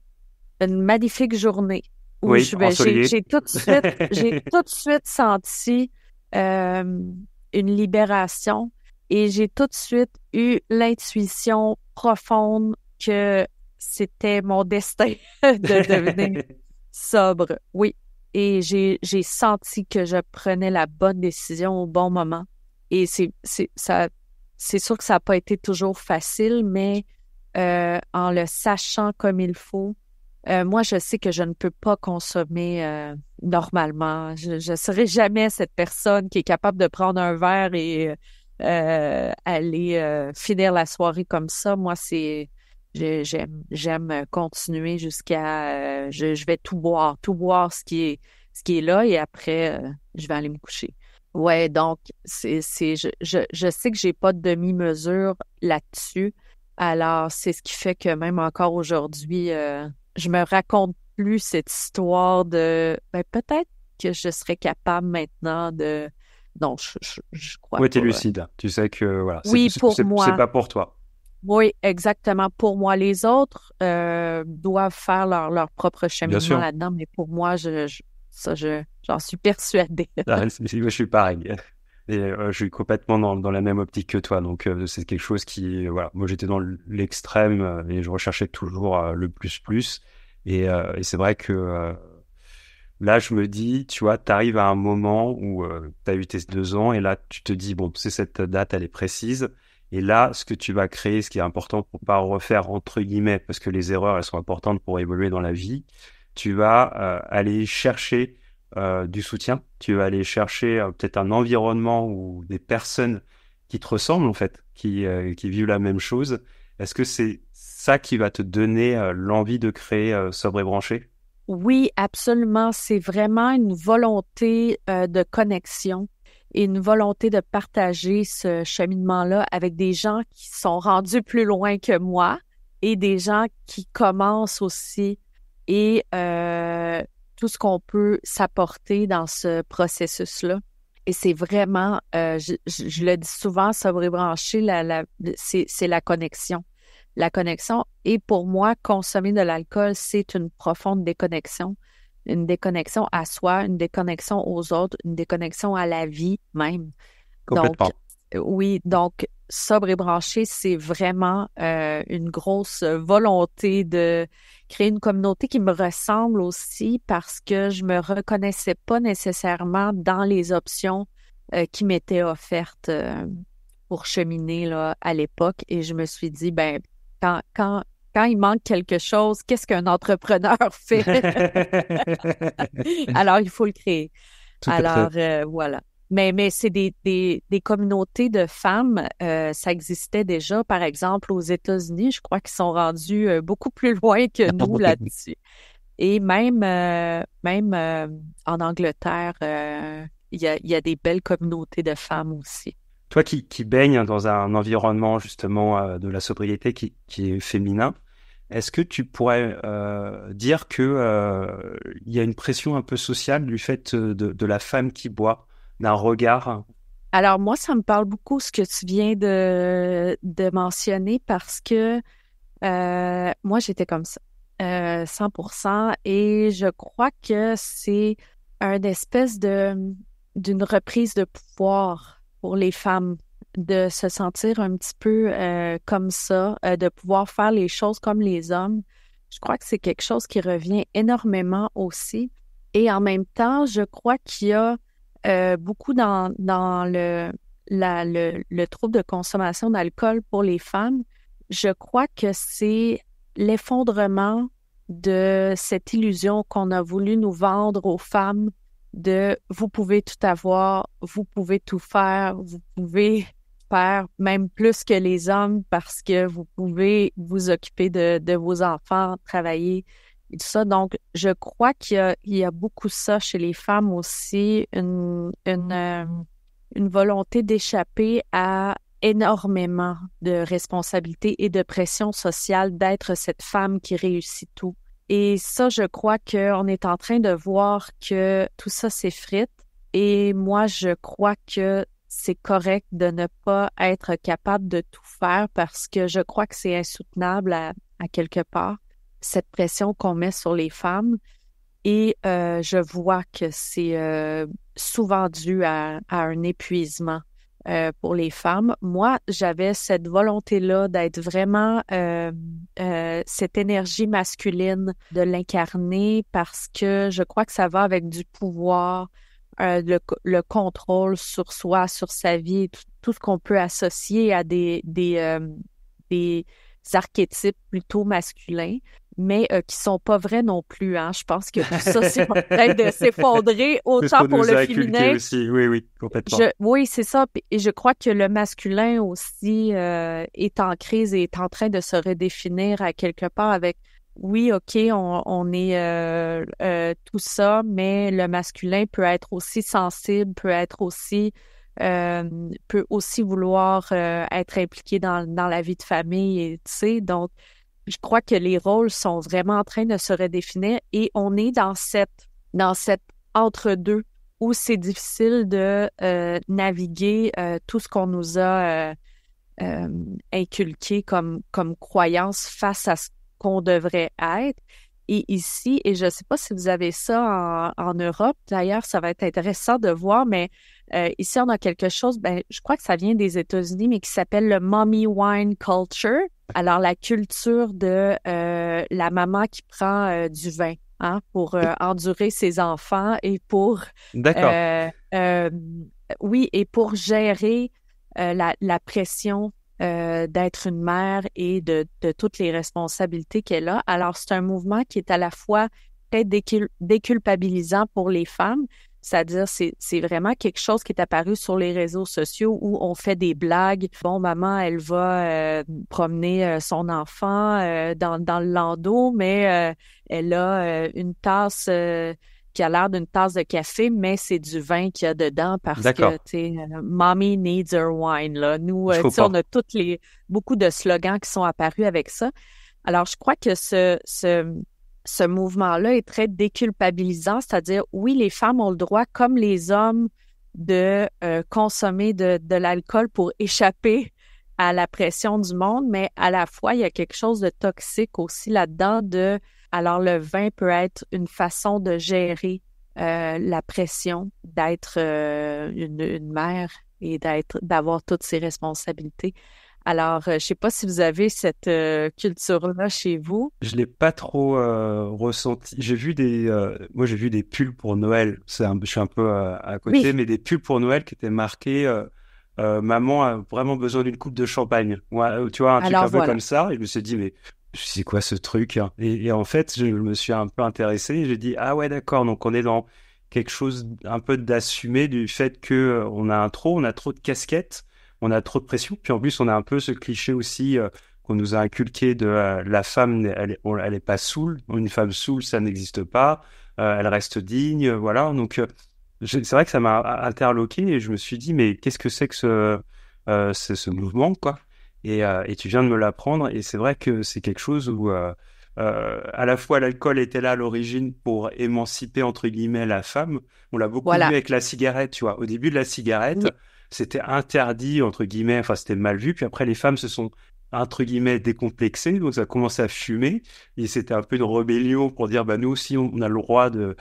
une magnifique journée où j'ai tout de suite senti une libération et j'ai tout de suite eu l'intuition profonde que c'était mon destin de devenir sobre. Oui, et j'ai senti que je prenais la bonne décision au bon moment. Et c'est sûr que ça n'a pas été toujours facile, mais en le sachant comme il faut, moi, je sais que je ne peux pas consommer normalement. Je ne serai jamais cette personne qui est capable de prendre un verre et aller finir la soirée comme ça. Moi, j'aime continuer jusqu'à je vais tout boire ce qui est là et après je vais aller me coucher. Ouais, donc je sais que j'ai pas de demi-mesure là-dessus. Alors, c'est ce qui fait que même encore aujourd'hui, je me raconte plus cette histoire de peut-être que je serais capable maintenant de... Non, je crois ouais, pas. t'es lucide. Tu sais que voilà, oui, pour moi. C'est pas pour toi. Oui, exactement. Pour moi, les autres doivent faire leur propre cheminement là-dedans, mais pour moi, j'en suis persuadée. Moi, je suis pareil. Et je suis complètement dans la même optique que toi. Donc, c'est quelque chose qui... voilà, moi, j'étais dans l'extrême et je recherchais toujours le plus. Et c'est vrai que là, je me dis, tu vois, tu arrives à un moment où tu as eu tes 2 ans et là, tu te dis, bon, c'est cette date, elle est précise. Et là, ce que tu vas créer, ce qui est important pour pas refaire, entre guillemets, parce que les erreurs, elles sont importantes pour évoluer dans la vie, tu vas aller chercher du soutien. Tu vas aller chercher peut-être un environnement ou des personnes qui te ressemblent, en fait, qui vivent la même chose. Est-ce que c'est ça qui va te donner l'envie de créer Sobre et Branché? Oui, absolument. C'est vraiment une volonté de connexion et une volonté de partager ce cheminement-là avec des gens qui sont rendus plus loin que moi et des gens qui commencent aussi et tout ce qu'on peut s'apporter dans ce processus-là. Et c'est vraiment, je le dis souvent, Sobre et Branché, c'est la connexion. La connexion. Et pour moi, consommer de l'alcool, c'est une profonde déconnexion. Une déconnexion à soi, une déconnexion aux autres, une déconnexion à la vie même. Complètement. Donc, oui, donc Sobre et Branché, c'est vraiment une grosse volonté de créer une communauté qui me ressemble aussi parce que je me reconnaissais pas nécessairement dans les options qui m'étaient offertes pour cheminer là, à l'époque. Et je me suis dit, quand il manque quelque chose, qu'est-ce qu'un entrepreneur fait? Alors, il faut le créer. Alors, voilà. Mais c'est des communautés de femmes, ça existait déjà, par exemple, aux États-Unis. Je crois qu'ils sont rendus beaucoup plus loin que nous là-dessus. Et même en Angleterre, il y a des belles communautés de femmes aussi. Toi qui baignes dans un environnement justement de la sobriété qui est féminin, est-ce que tu pourrais dire que il y a une pression un peu sociale du fait de la femme qui boit, d'un regard? Alors moi, ça me parle beaucoup ce que tu viens de mentionner parce que moi, j'étais comme ça, 100%, et je crois que c'est une espèce d'une reprise de pouvoir pour les femmes, de se sentir un petit peu comme ça, de pouvoir faire les choses comme les hommes. Je crois que c'est quelque chose qui revient énormément aussi. Et en même temps, je crois qu'il y a beaucoup dans le trouble de consommation d'alcool pour les femmes. Je crois que c'est l'effondrement de cette illusion qu'on a voulu nous vendre aux femmes de vous pouvez tout avoir, vous pouvez tout faire, vous pouvez faire même plus que les hommes parce que vous pouvez vous occuper de vos enfants, travailler et tout ça. Donc, je crois qu'il y a beaucoup ça chez les femmes aussi, une volonté d'échapper à énormément de responsabilités et de pression sociale d'être cette femme qui réussit tout. Et ça, je crois qu'on est en train de voir que tout ça s'effrite. Et moi, je crois que c'est correct de ne pas être capable de tout faire parce que je crois que c'est insoutenable à quelque part, cette pression qu'on met sur les femmes. Et je vois que c'est souvent dû à un épuisement pour les femmes. Moi, j'avais cette volonté-là d'être vraiment cette énergie masculine, de l'incarner parce que je crois que ça va avec du pouvoir, le contrôle sur soi, sur sa vie, tout ce qu'on peut associer à des archétypes plutôt masculins, mais qui sont pas vrais non plus, hein. Je pense que tout ça, c'est en train de s'effondrer, C'est ce qu'on autant pour nous le a inculqué féminin. aussi. Oui, oui, complètement. Oui, c'est ça. Et je crois que le masculin aussi est en crise et est en train de se redéfinir à quelque part avec, oui, OK, on est tout ça, mais le masculin peut être aussi sensible, peut aussi vouloir être impliqué dans la vie de famille, et tu sais, donc je crois que les rôles sont vraiment en train de se redéfinir et on est dans cette entre-deux où c'est difficile de naviguer tout ce qu'on nous a inculqué comme croyance face à ce qu'on devrait être. Et ici, et je ne sais pas si vous avez ça en Europe, d'ailleurs, ça va être intéressant de voir, mais ici, on a quelque chose, je crois que ça vient des États-Unis, mais qui s'appelle le mommy wine culture. Alors, la culture de la maman qui prend du vin, hein, pour endurer ses enfants et pour, D'accord. euh, euh, oui, et pour gérer la pression d'être une mère et de toutes les responsabilités qu'elle a. Alors, c'est un mouvement qui est à la fois très déculpabilisant pour les femmes, c'est-à-dire c'est vraiment quelque chose qui est apparu sur les réseaux sociaux où on fait des blagues. Bon, maman, elle va promener son enfant dans le landau, mais elle a une tasse qui a l'air d'une tasse de café, mais c'est du vin qu'il y a dedans parce que, D'accord. tu sais, Mommy needs her wine, là. Nous, Je tu sais, on comprends. a beaucoup de slogans qui sont apparus avec ça. Alors, je crois que ce mouvement-là est très déculpabilisant, c'est-à-dire, oui, les femmes ont le droit, comme les hommes, de consommer de l'alcool pour échapper à la pression du monde, mais à la fois, il y a quelque chose de toxique aussi là-dedans alors le vin peut être une façon de gérer la pression d'être une mère et d'avoir toutes ses responsabilités. Alors, je sais pas si vous avez cette culture-là chez vous. Je l'ai pas trop ressenti. Moi j'ai vu des pulls pour Noël. Je suis un peu à côté, Oui. mais des pulls pour Noël qui étaient marqués maman a vraiment besoin d'une coupe de champagne. Moi, tu vois, un truc Alors un peu voilà. comme ça. Et je me suis dit, mais c'est quoi ce truc, hein? Et en fait, je me suis un peu intéressé et j'ai dit, ah ouais, d'accord. Donc on est dans quelque chose un peu d'assumer du fait que on a trop de casquettes, on a trop de pression. Puis en plus, on a un peu ce cliché aussi. qu'on nous a inculqué de la femme, elle est pas saoule, une femme saoule, ça n'existe pas, elle reste digne, voilà. Donc, c'est vrai que ça m'a interloqué et je me suis dit, mais qu'est-ce que c'est que ce mouvement, quoi? Et tu viens de me l'apprendre et c'est vrai que c'est quelque chose où à la fois l'alcool était là à l'origine pour émanciper entre guillemets la femme. On l'a beaucoup vu Voilà. avec la cigarette, tu vois. Au début de la cigarette, Oui. c'était interdit entre guillemets, enfin c'était mal vu. Puis après les femmes se sont entre guillemets décomplexées, donc ça a commencé à fumer. Et c'était un peu une rébellion pour dire bah nous aussi on a le droit de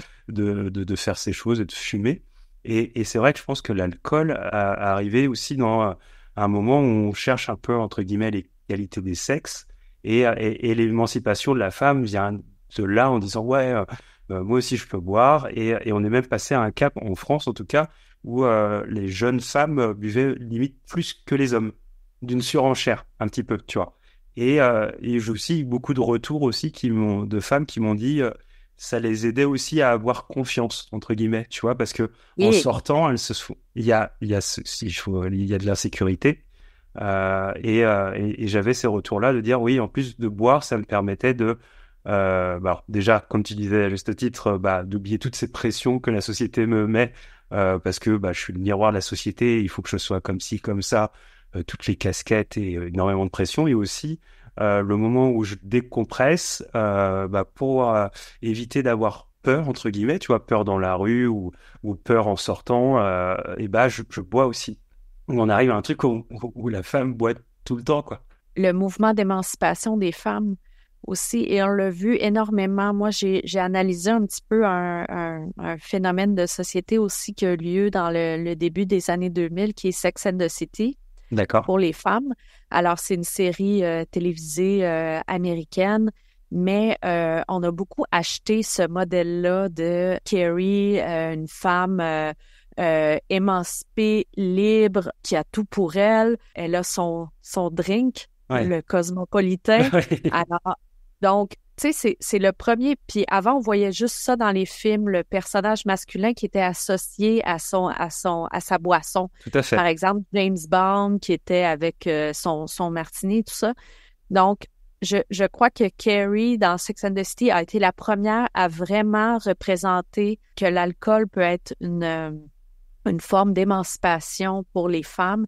faire ces choses et de fumer. Et c'est vrai que je pense que l'alcool a arrivé aussi dans un moment où on cherche un peu entre guillemets l'égalité des sexes. Et l'émancipation de la femme vient de là en disant ouais, moi aussi je peux boire. Et on est même passé à un cap en France en tout cas où les jeunes femmes buvaient limite plus que les hommes, d'une surenchère un petit peu, tu vois. Et j'ai aussi beaucoup de retours aussi de femmes qui m'ont dit ça les aidait aussi à avoir confiance entre guillemets, tu vois, parce que en Et sortant, il y a de l'insécurité. Et j'avais ces retours-là de dire oui, en plus de boire, ça me permettait de déjà, comme tu disais à juste titre, d'oublier toutes ces pressions que la société me met parce que je suis le miroir de la société, il faut que je sois comme ci, comme ça, toutes les casquettes et énormément de pression. Et aussi le moment où je décompresse pour éviter d'avoir peur, entre guillemets, tu vois, peur dans la rue ou peur en sortant, je bois aussi. On arrive à un truc où la femme boit tout le temps, quoi. le mouvement d'émancipation des femmes aussi, et on l'a vu énormément. Moi, j'ai analysé un petit peu un phénomène de société aussi qui a lieu dans le début des années 2000, qui est Sex and the City D'accord. pour les femmes. Alors, c'est une série télévisée américaine, mais on a beaucoup acheté ce modèle-là de Carrie, une femme émancipée, libre, qui a tout pour elle. Elle a son drink, Ouais. le cosmopolitain. Alors, donc, tu sais, c'est le premier. Puis avant, on voyait juste ça dans les films, le personnage masculin qui était associé à sa boisson. Tout à Par fait. exemple, James Bond qui était avec son martini, tout ça. Donc, je crois que Carrie dans Sex and the City a été la première à vraiment représenter que l'alcool peut être une forme d'émancipation pour les femmes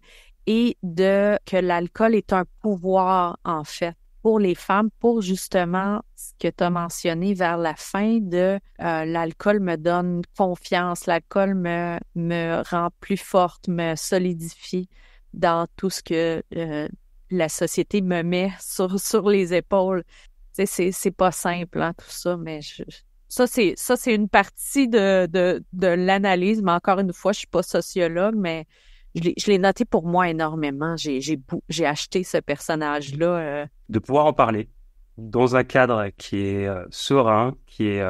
et que l'alcool est un pouvoir, en fait, pour les femmes, pour justement ce que tu as mentionné vers la fin de l'alcool me donne confiance, l'alcool me rend plus forte, me solidifie dans tout ce que la société me met sur les épaules. Tu sais, c'est pas simple, hein, tout ça, mais ça, c'est une partie de l'analyse, mais encore une fois, je suis pas sociologue, mais je l'ai noté pour moi énormément. J'ai acheté ce personnage-là. De pouvoir en parler dans un cadre qui est serein, qui est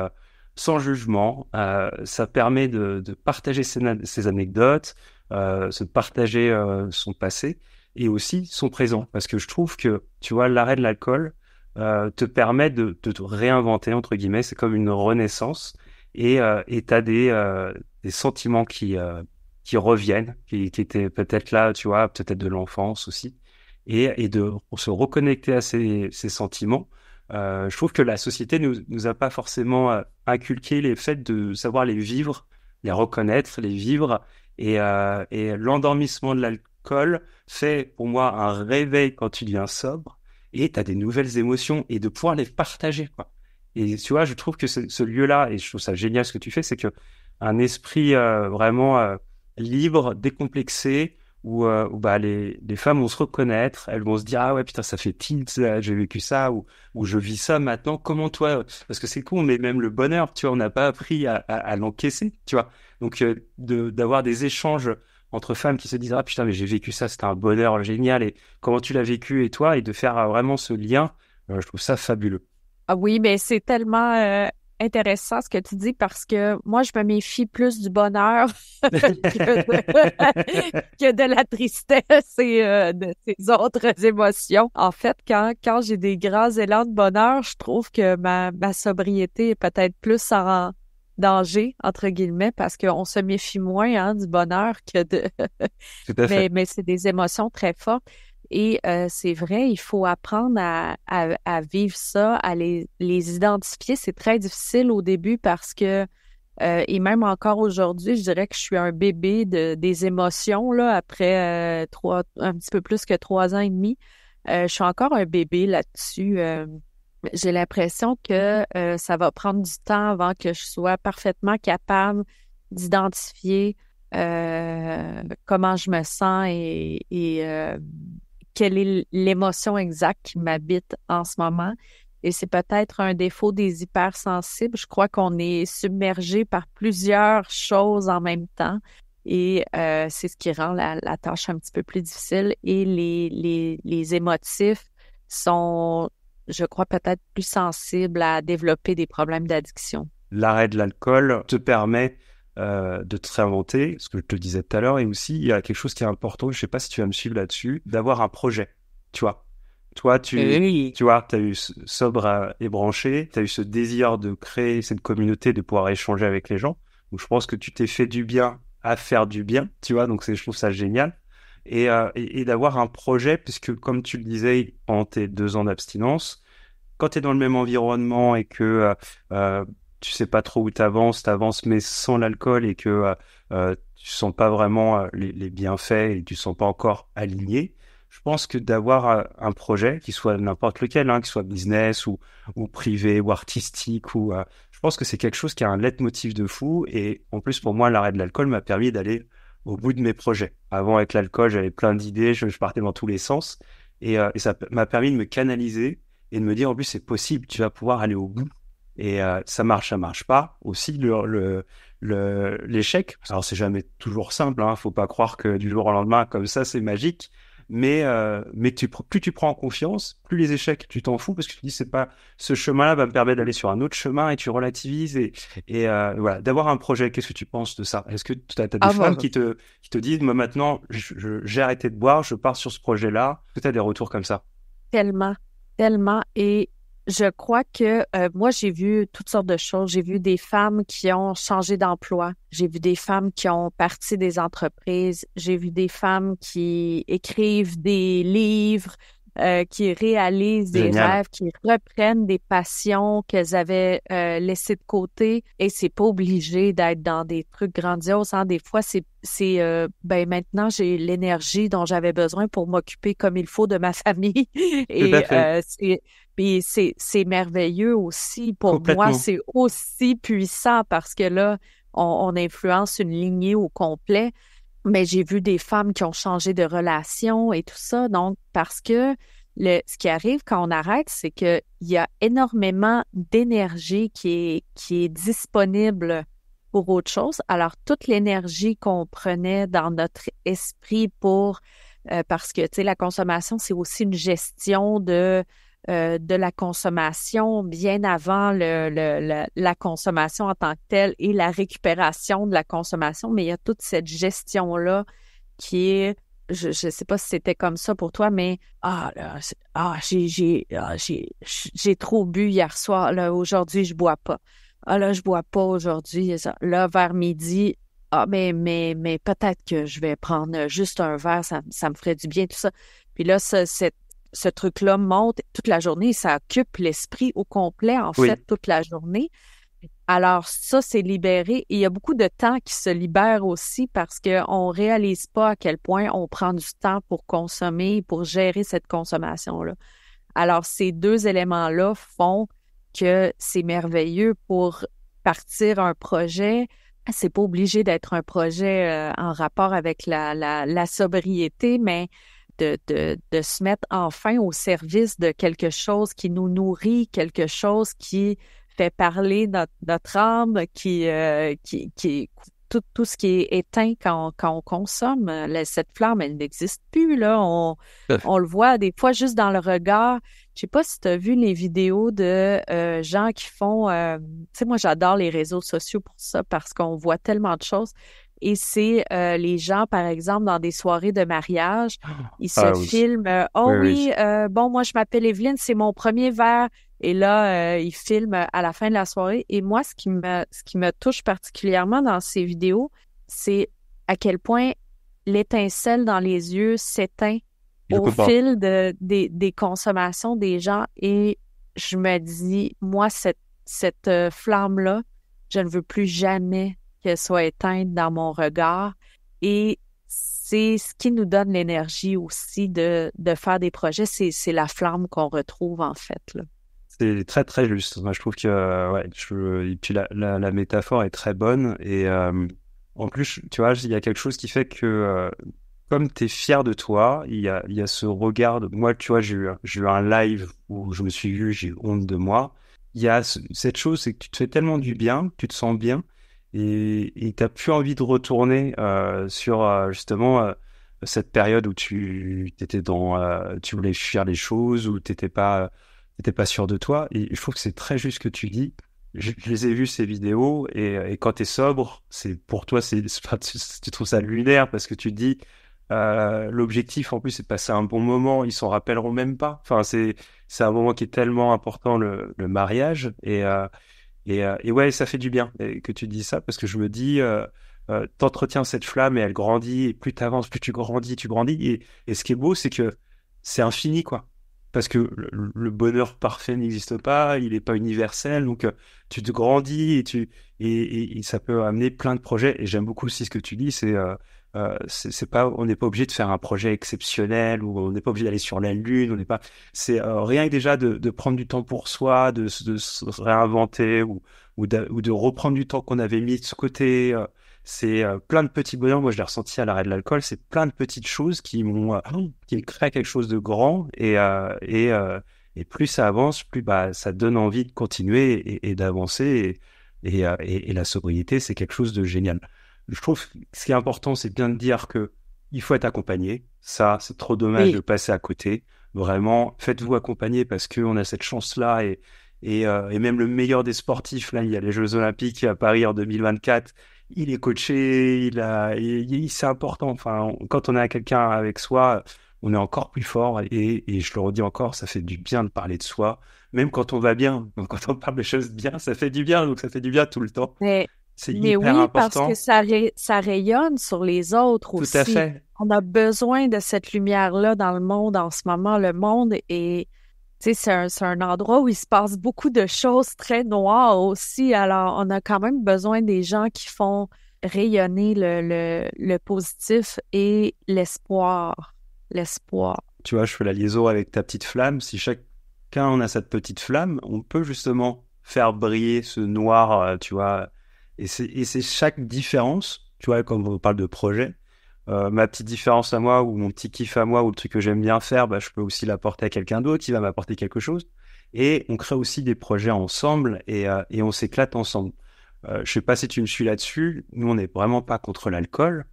sans jugement, ça permet de partager ses anecdotes, se partager son passé et aussi son présent. Parce que je trouve que, tu vois, l'arrêt de l'alcool te permet de te réinventer, entre guillemets. C'est comme une renaissance. Et t'as des sentiments qui reviennent, qui étaient peut-être là, tu vois, peut-être de l'enfance aussi. Et de se reconnecter à ces sentiments. Je trouve que la société nous a pas forcément inculqué les faits de savoir les vivre, les reconnaître, les vivre. Et l'endormissement de l'alcool fait pour moi un réveil quand tu deviens sobre et tu as des nouvelles émotions et de pouvoir les partager, quoi. Et tu vois, je trouve que ce lieu-là, et je trouve ça génial ce que tu fais, c'est que un esprit vraiment libre, décomplexé, où les femmes vont se reconnaître, elles vont se dire ah ouais putain ça fait tilt, j'ai vécu ça ou je vis ça maintenant. Comment toi, parce que c'est con, mais même le bonheur, tu vois, on n'a pas appris à l'encaisser, tu vois. Donc d'avoir des échanges entre femmes qui se disent ah putain mais j'ai vécu ça, c'était un bonheur génial et comment tu l'as vécu et toi et de faire vraiment ce lien, je trouve ça fabuleux. Ah oui, mais c'est tellement intéressant ce que tu dis parce que moi, je me méfie plus du bonheur que de la tristesse et de ces autres émotions. En fait, quand j'ai des grands élans de bonheur, je trouve que ma sobriété est peut-être plus en danger, entre guillemets, parce qu'on se méfie moins du bonheur que de... Tout à fait. Mais c'est des émotions très fortes. Et c'est vrai, il faut apprendre à vivre ça, à les identifier. C'est très difficile au début parce que, et même encore aujourd'hui, je dirais que je suis un bébé des émotions, là, après un petit peu plus que 3 ans et demi. Je suis encore un bébé là-dessus. J'ai l'impression que ça va prendre du temps avant que je sois parfaitement capable d'identifier comment je me sens et quelle est l'émotion exacte qui m'habite en ce moment. Et c'est peut-être un défaut des hypersensibles. Je crois qu'on est submergé par plusieurs choses en même temps. Et c'est ce qui rend la tâche un petit peu plus difficile. Et les émotifs sont, je crois, peut-être plus sensibles à développer des problèmes d'addiction. L'arrêt de l'alcool te permet de te réinventer, ce que je te disais tout à l'heure, et aussi il y a quelque chose qui est important, je sais pas si tu vas me suivre là-dessus, d'avoir un projet, tu vois. Toi, Oui. tu vois, tu as eu sobre et branché, tu as eu ce désir de créer cette communauté, de pouvoir échanger avec les gens. Donc je pense que tu t'es fait du bien à faire du bien, tu vois, donc je trouve ça génial. Et d'avoir un projet, puisque comme tu le disais, pendant tes 2 ans d'abstinence, quand tu es dans le même environnement et que tu sais pas trop où t'avances mais sans l'alcool et que tu sens pas vraiment les bienfaits et tu sens pas encore aligné, je pense que d'avoir un projet, qui soit n'importe lequel, hein, qu'il soit business ou privé ou artistique, je pense que c'est quelque chose qui a un leitmotiv de fou. Et en plus, pour moi, l'arrêt de l'alcool m'a permis d'aller au bout de mes projets. Avant, avec l'alcool, j'avais plein d'idées, je partais dans tous les sens. Et ça m'a permis de me canaliser et de me dire, en plus, c'est possible, tu vas pouvoir aller au bout. Et ça marche pas. Aussi, l'échec, alors c'est jamais toujours simple, hein, faut pas croire que du jour au lendemain, comme ça, c'est magique. Mais plus tu prends en confiance, plus les échecs, tu t'en fous, parce que tu te dis, c'est pas, ce chemin-là va me permettre d'aller sur un autre chemin, et tu relativises. Et voilà, d'avoir un projet, qu'est-ce que tu penses de ça? Est-ce que tu as des femmes qui te disent, moi maintenant, j'ai arrêté de boire, je pars sur ce projet-là? Est-ce que tu as des retours comme ça? Tellement, tellement. Et je crois que moi, j'ai vu toutes sortes de choses. J'ai vu des femmes qui ont changé d'emploi. J'ai vu des femmes qui ont parti des entreprises. J'ai vu des femmes qui écrivent des livres, qui réalisent des Génial. rêves, qui reprennent des passions qu'elles avaient laissées de côté. Et c'est pas obligé d'être dans des trucs grandioses, hein. Des fois, ben maintenant j'ai l'énergie dont j'avais besoin pour m'occuper comme il faut de ma famille. Tout à Et fait. puis c'est merveilleux aussi. Pour moi, Complètement. c'est aussi puissant parce que là, on influence une lignée au complet. Mais j'ai vu des femmes qui ont changé de relation et tout ça. Donc, parce que ce qui arrive quand on arrête, c'est qu'il y a énormément d'énergie qui est disponible pour autre chose. Alors, toute l'énergie qu'on prenait dans notre esprit parce que, tu sais, la consommation, c'est aussi une gestion de la consommation bien avant la consommation en tant que telle et la récupération de la consommation, mais il y a toute cette gestion-là qui est, je sais pas si c'était comme ça pour toi, mais j'ai trop bu hier soir, là, aujourd'hui, je bois pas. Ah là, je bois pas aujourd'hui. Là, vers midi, mais peut-être que je vais prendre juste un verre, ça me ferait du bien, tout ça. Puis là, ce truc-là monte toute la journée, ça occupe l'esprit au complet, en fait, Oui. toute la journée. Alors, ça, c'est libéré. Et il y a beaucoup de temps qui se libère aussi parce qu'on réalise pas à quel point on prend du temps pour consommer, pour gérer cette consommation-là. Alors, ces deux éléments-là font que c'est merveilleux pour partir un projet. C'est pas obligé d'être un projet en rapport avec la sobriété, mais de se mettre enfin au service de quelque chose qui nous nourrit, quelque chose qui fait parler notre âme, qui tout ce qui est éteint quand on consomme. Cette flamme, elle n'existe plus, là. On le voit des fois juste dans le regard. Je sais pas si tu as vu les vidéos de gens qui font... tu sais, moi, j'adore les réseaux sociaux pour ça parce qu'on voit tellement de choses. Et c'est les gens, par exemple, dans des soirées de mariage, ils se Ah oui. filment. Oh Oui, oui. oui, bon, moi, je m'appelle Evelyne, c'est mon premier verre. Et là, ils filment à la fin de la soirée. Et moi, ce qui me touche particulièrement dans ces vidéos, c'est à quel point l'étincelle dans les yeux s'éteint au fil des consommations des gens et je me dis, moi, cette flamme-là, je ne veux plus jamais qu'elle soit éteinte dans mon regard et c'est ce qui nous donne l'énergie aussi de faire des projets, c'est la flamme qu'on retrouve en fait, là. C'est très, très juste. Moi, je trouve que et puis la métaphore est très bonne. Et en plus, tu vois, il y a quelque chose qui fait que comme tu es fier de toi, il y a ce regard. Moi, tu vois, j'ai eu un live où je me suis vu, j'ai honte de moi. Il y a cette chose, c'est que tu te fais tellement du bien, tu te sens bien et tu n'as plus envie de retourner sur justement cette période où tu étais tu voulais fuir les choses, où tu n'étais pas sûr de toi. Et je trouve que c'est très juste ce que tu dis. Je les ai vus, ces vidéos, et quand tu es sobre, c'est pour toi, tu trouves ça lunaire parce que tu te dis, l'objectif en plus, c'est de passer un bon moment, ils s'en rappelleront même pas. Enfin, c'est un moment qui est tellement important, le mariage. Et ouais, ça fait du bien que tu dis ça parce que je me dis, t'entretiens cette flamme et elle grandit, et plus t'avances, plus tu grandis, tu grandis. Et ce qui est beau, c'est que c'est infini, quoi. Parce que le bonheur parfait n'existe pas, il n'est pas universel, donc tu te grandis et ça peut amener plein de projets. Et j'aime beaucoup aussi ce que tu dis, c'est pas, on n'est pas obligé de faire un projet exceptionnel ou on n'est pas obligé d'aller sur la lune, on n'est pas, c'est rien que déjà de prendre du temps pour soi, de se réinventer ou de reprendre du temps qu'on avait mis de ce côté. C'est plein de petits bonheurs. Moi, je l'ai ressenti à l'arrêt de l'alcool. C'est plein de petites choses qui me créent quelque chose de grand. Et plus ça avance, plus bah, ça donne envie de continuer et d'avancer. Et la sobriété, c'est quelque chose de génial. Je trouve que ce qui est important, c'est bien de dire que il faut être accompagné. Ça, c'est trop dommage de passer à côté. Vraiment, faites-vous accompagner parce qu'on a cette chance-là et même le meilleur des sportifs, là, il y a les Jeux Olympiques à Paris en 2024. Il est coaché, c'est important. Enfin, quand on a quelqu'un avec soi, on est encore plus fort. Et je le redis encore, ça fait du bien de parler de soi, même quand on va bien. Donc, quand on parle des choses bien, ça fait du bien. Donc, ça fait du bien tout le temps. C'est Mais hyper oui, parce important. que ça rayonne sur les autres Tout aussi. à fait. On a besoin de cette lumière-là dans le monde en ce moment. Le monde est, tu sais, c'est un endroit où il se passe beaucoup de choses très noires aussi. Alors, on a quand même besoin des gens qui font rayonner le positif et l'espoir. L'espoir. Tu vois, je fais la liaison avec ta petite flamme. Si chacun on a cette petite flamme, on peut justement faire briller ce noir, tu vois. Et c'est chaque différence, tu vois, quand on parle de projet, ma petite différence à moi ou mon petit kiff à moi ou le truc que j'aime bien faire, bah, je peux aussi l'apporter à quelqu'un d'autre qui va m'apporter quelque chose. Et on crée aussi des projets ensemble et on s'éclate ensemble. Je sais pas si tu me suis là-dessus. Nous, on n'est vraiment pas contre l'alcool.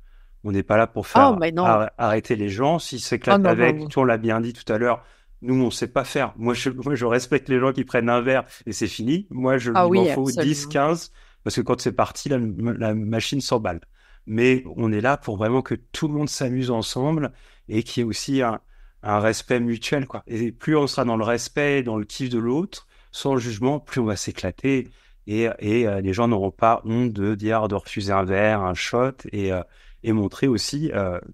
On n'est pas là pour Oh, faire mais non. arrêter les gens. S'ils Oh, s'éclatent non, non, avec, non. tu on l'a bien dit tout à l'heure, nous, on sait pas faire. Moi, je respecte les gens qui prennent un verre et c'est fini. Moi, Ah il m'en oui, faut 10, absolument. 15, parce que quand c'est parti, la machine s'emballe. Mais on est là pour vraiment que tout le monde s'amuse ensemble et qu'il y ait aussi un respect mutuel, quoi. Et plus on sera dans le respect, dans le kiff de l'autre, sans jugement, plus on va s'éclater et les gens n'auront pas honte de dire de refuser un verre, un shot et montrer aussi,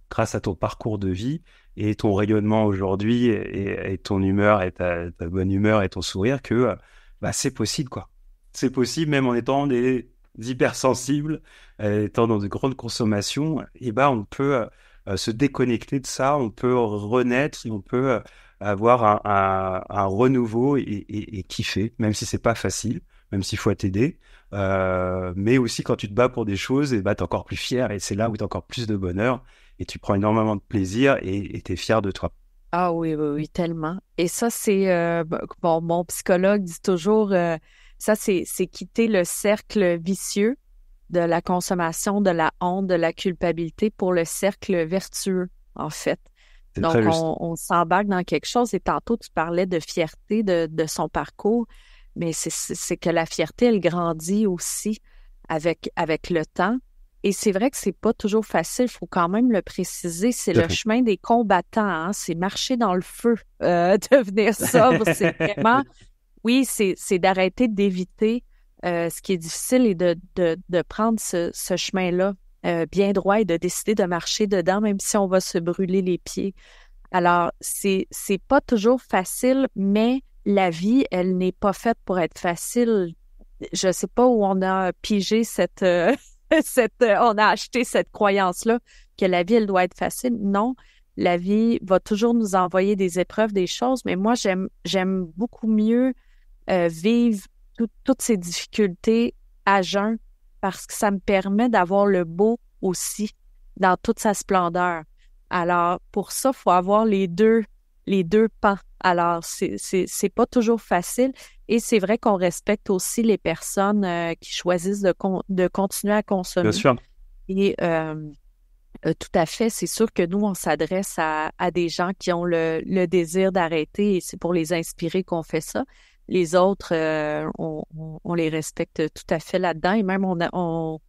grâce à ton parcours de vie et ton rayonnement aujourd'hui et ton humeur et ta bonne humeur et ton sourire que bah, c'est possible, quoi. C'est possible même en étant des hypersensibles, étant dans de grandes consommations, et bah on peut se déconnecter de ça, on peut renaître, et on peut avoir un renouveau et kiffer, même si c'est pas facile, même s'il faut t'aider. Mais aussi quand tu te bats pour des choses, et bah t'es encore plus fier et c'est là où t'as encore plus de bonheur et tu prends énormément de plaisir et t'es fier de toi. Ah oui, oui, oui, tellement. Et ça, c'est bon, mon psychologue dit toujours ça, c'est quitter le cercle vicieux de la consommation, de la honte, de la culpabilité pour le cercle vertueux, en fait. C'est très Donc, juste. on s'embarque dans quelque chose et tantôt, tu parlais de fierté de son parcours, mais c'est que la fierté, elle grandit aussi avec le temps. Et c'est vrai que c'est pas toujours facile, il faut quand même le préciser, c'est Tout à le fait. chemin des combattants, hein, c'est marcher dans le feu, devenir sobre, c'est vraiment, oui, c'est d'arrêter d'éviter ce qui est difficile et de prendre ce chemin-là bien droit et de décider de marcher dedans, même si on va se brûler les pieds. Alors, c'est pas toujours facile, mais la vie, elle n'est pas faite pour être facile. Je sais pas où on a pigé on a acheté cette croyance-là que la vie, elle doit être facile. Non, la vie va toujours nous envoyer des épreuves, des choses, mais moi, j'aime beaucoup mieux vivre toutes ces difficultés à jeun parce que ça me permet d'avoir le beau aussi dans toute sa splendeur. Alors, pour ça, il faut avoir les deux pans. Alors, c'est pas toujours facile et c'est vrai qu'on respecte aussi les personnes qui choisissent de continuer à consommer. Bien sûr. Et tout à fait, c'est sûr que nous, on s'adresse à des gens qui ont le désir d'arrêter et c'est pour les inspirer qu'on fait ça. Les autres, on les respecte tout à fait là-dedans et même on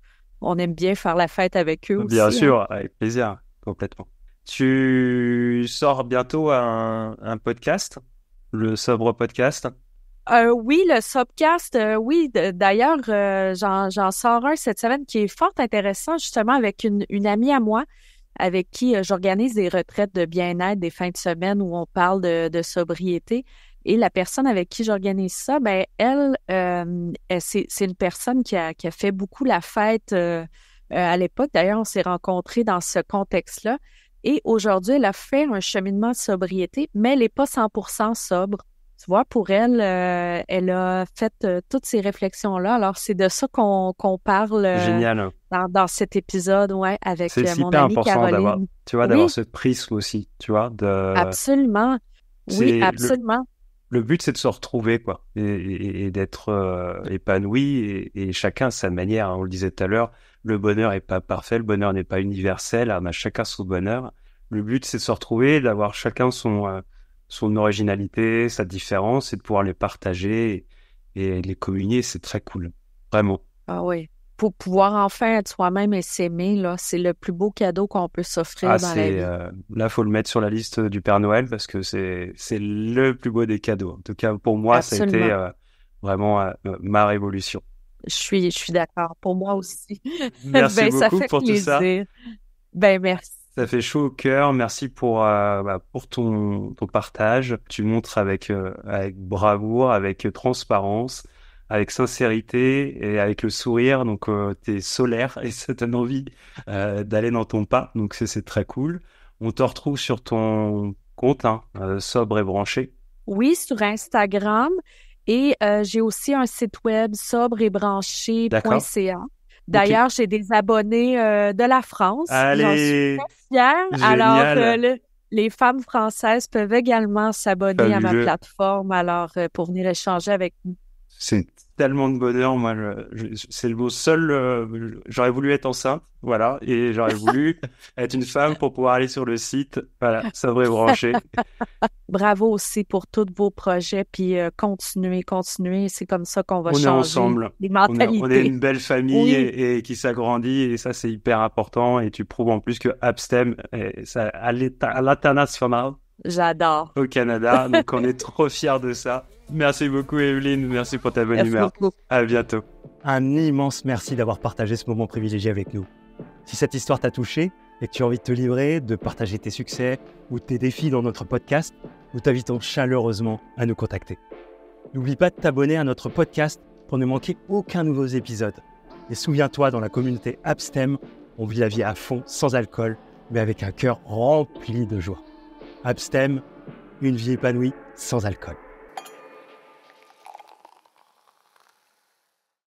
aime bien faire la fête avec eux aussi. Bien sûr, avec plaisir, complètement. Tu sors bientôt un podcast, le Sobre Podcast? Oui, le Sobcast, oui. D'ailleurs, j'en sors un cette semaine qui est fort intéressant, justement, avec une amie à moi, avec qui j'organise des retraites de bien-être des fins de semaine où on parle de sobriété. Et la personne avec qui j'organise ça, ben elle c'est une personne qui a fait beaucoup la fête à l'époque. D'ailleurs, on s'est rencontrés dans ce contexte-là. Et aujourd'hui, elle a fait un cheminement de sobriété, mais elle n'est pas 100% sobre. Tu vois, pour elle, elle a fait toutes ces réflexions-là. Alors, c'est de ça qu'on parle Génial. Dans cet épisode, ouais, avec c'est mon super amie important Caroline. d'avoir ce prisme aussi, tu vois, Absolument. Oui, absolument. Le but, c'est de se retrouver, quoi, et d'être épanoui, et chacun à sa manière. Hein. On le disait tout à l'heure, le bonheur n'est pas parfait, le bonheur n'est pas universel, on a chacun son bonheur. Le but, c'est de se retrouver, d'avoir chacun son originalité, sa différence, et de pouvoir les partager et les communier, c'est très cool, vraiment. Ah oui. Pour pouvoir enfin être soi-même et s'aimer, là, c'est le plus beau cadeau qu'on peut s'offrir dans la vie. Là, faut le mettre sur la liste du Père Noël parce que c'est le plus beau des cadeaux. En tout cas, pour moi, Absolument. Ça a été vraiment ma révolution. Je suis d'accord. Pour moi aussi. Merci beaucoup ça fait pour plaisir. tout ça. Merci. Ça fait chaud au cœur. Merci pour ton partage. Tu montres avec bravoure, avec transparence, avec sincérité et avec le sourire. Donc, t'es solaire et ça donne envie d'aller dans ton pas. Donc, c'est très cool. On te retrouve sur ton compte, sobre et branché. Oui, sur Instagram. Et j'ai aussi un site web sobreetbranché.ca. D'ailleurs, J'ai des abonnés de la France. J'en suis très fière. Génial. Alors, les femmes françaises peuvent également s'abonner à ma plateforme pour venir échanger avec nous. C'est tellement de bonheur. Moi, c'est le mot seul. J'aurais voulu être enceinte, voilà, et j'aurais voulu être une femme pour pouvoir aller sur le site. Voilà, sobre et branché. Bravo aussi pour tous vos projets, puis continuez. C'est comme ça qu'on va changer ensemble. Les mentalités. On est une belle famille et qui s'agrandit, et ça, c'est hyper important. Et tu prouves en plus que Abstem, ça, à l'international. J'adore. Au Canada, donc on est trop fiers de ça. Merci beaucoup, Evelyne. Merci pour ta bonne humeur. Beaucoup. À bientôt. Un immense merci d'avoir partagé ce moment privilégié avec nous. Si cette histoire t'a touché et que tu as envie de te livrer, de partager tes succès ou tes défis dans notre podcast, nous t'invitons chaleureusement à nous contacter. N'oublie pas de t'abonner à notre podcast pour ne manquer aucun nouveau épisode. Et souviens-toi, dans la communauté Abstem, on vit la vie à fond, sans alcool, mais avec un cœur rempli de joie. Abstem, une vie épanouie sans alcool.